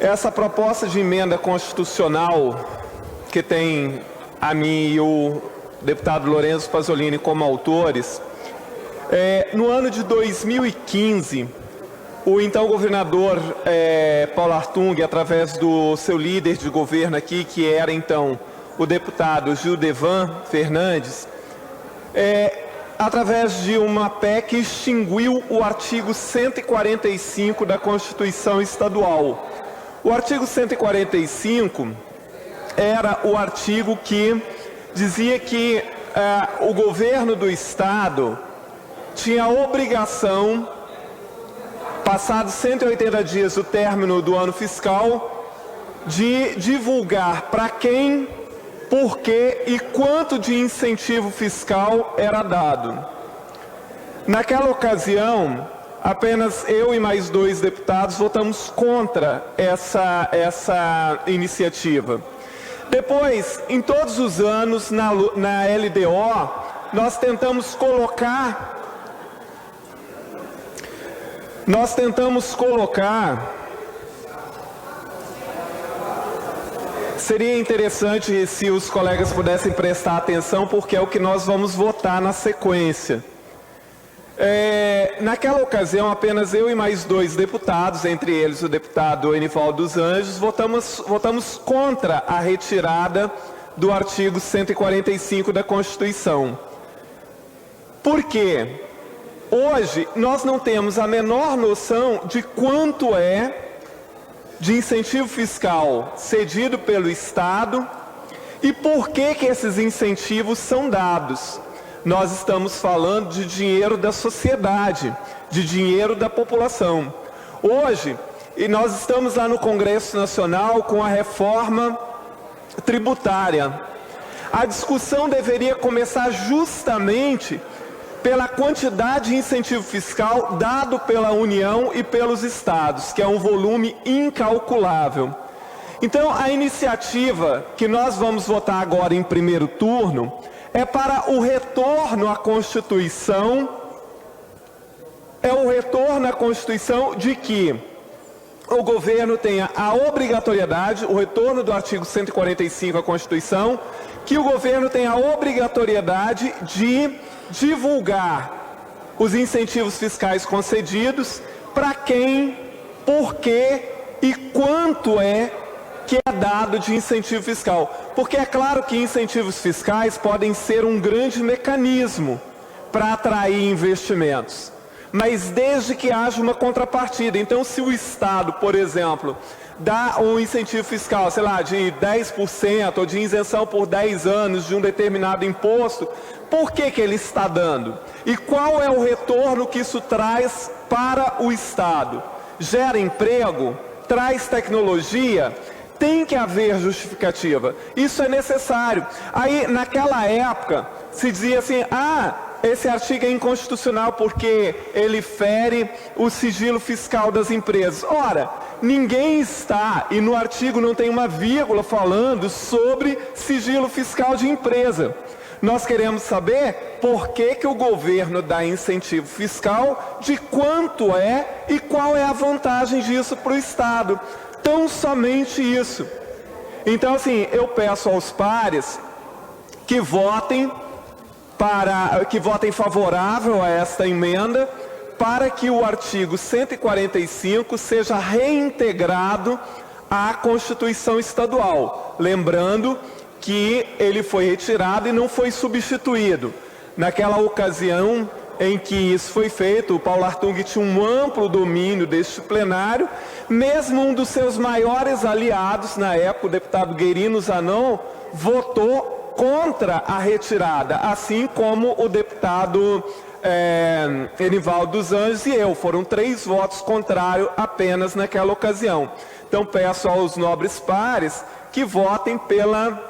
Essa proposta de emenda constitucional, que tem a mim e o deputado Lourenço Pasolini como autores, no ano de 2015, o então governador Paulo Artung, através do seu líder de governo aqui, que era então o deputado Gildevan Fernandes, através de uma PEC, extinguiu o artigo 145 da Constituição Estadual. O artigo 145 era o artigo que dizia que o governo do Estado tinha a obrigação, passados 180 dias do término do ano fiscal, de divulgar para quem, por quê e quanto de incentivo fiscal era dado. Naquela ocasião, apenas eu e mais 2 deputados votamos contra essa iniciativa. Depois, em todos os anos, na LDO, nós tentamos colocar seria interessante se os colegas pudessem prestar atenção, porque é o que nós vamos votar na sequência. Naquela ocasião, apenas eu e mais 2 deputados, entre eles o deputado Enivaldo dos Anjos, votamos contra a retirada do artigo 145 da Constituição. Por quê? Hoje, nós não temos a menor noção de quanto é de incentivo fiscal cedido pelo Estado e por que esses incentivos são dados. Nós estamos falando de dinheiro da sociedade, de dinheiro da população. Hoje, e nós estamos lá no Congresso Nacional com a reforma tributária. A discussão deveria começar justamente pela quantidade de incentivo fiscal dado pela União e pelos estados, que é um volume incalculável. Então, a iniciativa que nós vamos votar agora em primeiro turno é para o retorno à Constituição, de que o governo tenha a obrigatoriedade, o retorno do artigo 145 à Constituição, que o governo tenha a obrigatoriedade de divulgar os incentivos fiscais concedidos, para quem, por quê e quanto que é dado de incentivo fiscal. Porque é claro que incentivos fiscais podem ser um grande mecanismo para atrair investimentos, mas desde que haja uma contrapartida. Então, se o Estado, por exemplo, dá um incentivo fiscal, sei lá, de 10% ou de isenção por 10 anos de um determinado imposto, por que ele está dando? E qual é o retorno que isso traz para o Estado? Gera emprego? Traz tecnologia? Tem que haver justificativa. Isso é necessário. Aí, naquela época, se dizia assim, esse artigo é inconstitucional porque ele fere o sigilo fiscal das empresas. Ora, ninguém está, e no artigo não tem uma vírgula falando sobre sigilo fiscal de empresa. Nós queremos saber por que o governo dá incentivo fiscal, de quanto e qual é a vantagem disso para o Estado. Tão somente isso. Então, assim, eu peço aos pares que votem favorável a esta emenda, para que o artigo 145 seja reintegrado à Constituição Estadual. Lembrando que ele foi retirado e não foi substituído. Naquela ocasião em que isso foi feito, o Paulo Artung tinha um amplo domínio deste plenário, mesmo um dos seus maiores aliados na época, o deputado Guerino Zanon, votou contra a retirada, assim como o deputado Enivaldo dos Anjos e eu. Foram 3 votos contrários apenas naquela ocasião. Então, peço aos nobres pares que votem pela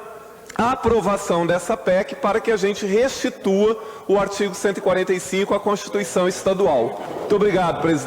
aprovação dessa PEC, para que a gente restitua o artigo 145 à Constituição Estadual. Muito obrigado, presidente.